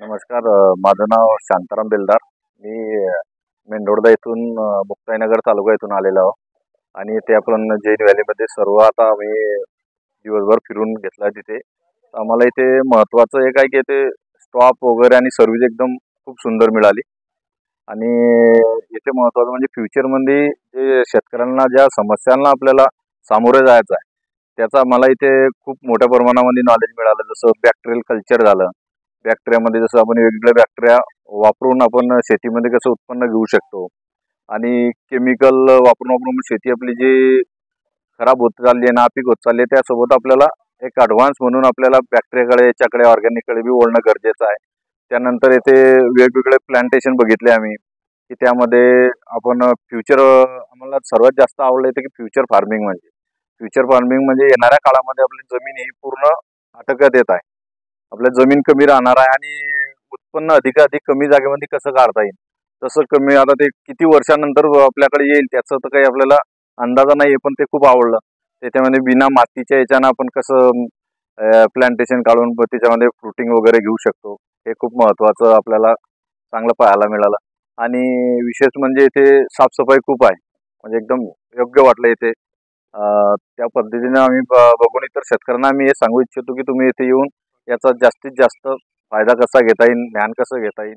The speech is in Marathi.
नमस्कार. माझं नाव शांताराम बेलदार. मी मेंढोर्दा इथून मुक्ताईनगर तालुका इथून आलेलो आहो आणि ते आपण जैन व्हॅलीमध्ये सर्व आता आम्ही दिवसभर फिरून घेतला तिथे. आम्हाला इथे महत्त्वाचं एक आहे की ते स्टॉप वगैरे आणि सर्व्हिस एकदम खूप सुंदर मिळाली. आणि इथे महत्त्वाचं म्हणजे फ्युचरमध्ये जे शेतकऱ्यांना ज्या समस्यांना आपल्याला सामोरे जायचं आहे त्याचा मला इथे खूप मोठ्या प्रमाणामध्ये नॉलेज मिळालं. जसं बॅक्टेरियल कल्चर झालं. बॅक्टेरियामध्ये जसं आपण वेगवेगळ्या बॅक्टेरिया वापरून आपण शेतीमध्ये कसं उत्पन्न घेऊ शकतो आणि केमिकल वापरून वापरून शेती आपली जी खराब होत चालली आहे, नापीक होत चालली आहे, त्यासोबत आपल्याला एक ॲडव्हान्स म्हणून आपल्याला बॅक्टेरियाकडे याच्याकडे ऑर्गॅनिककडे बी वळणं गरजेचं आहे. त्यानंतर येथे वेगवेगळे प्लांटेशन बघितले आम्ही की त्यामध्ये आपण फ्युचर आम्हाला सर्वात जास्त आवडलं येतं की फ्युचर फार्मिंग म्हणजे येणाऱ्या काळामध्ये आपली जमीन ही पूर्ण आटोक्यात येत आहे. आपल्या जमीन कमी राहणार आहे आणि उत्पन्न अधिकाधिक कमी जागेमध्ये कसं काढता येईल तसं कमी. आता ते किती वर्षानंतर आपल्याकडे येईल त्याचं तर काही आपल्याला अंदाजा नाही आहे, पण ते खूप आवडलं. त्याच्यामध्ये बिना मातीच्या याच्यानं आपण कसं प्लांटेशन काढून त्याच्यामध्ये फ्रुटिंग वगैरे घेऊ शकतो, हे खूप महत्त्वाचं आपल्याला चांगलं पाहायला मिळालं. आणि विशेष म्हणजे इथे साफसफाई खूप आहे, म्हणजे एकदम योग्य वाटलं इथे. त्या पद्धतीने आम्ही बघून इतर शेतकऱ्यांना आम्ही हे सांगू इच्छितो की तुम्ही इथे येऊन याचा जास्तीत जास्त फायदा कसा घेता येईल, ज्ञान कसं घेता येईल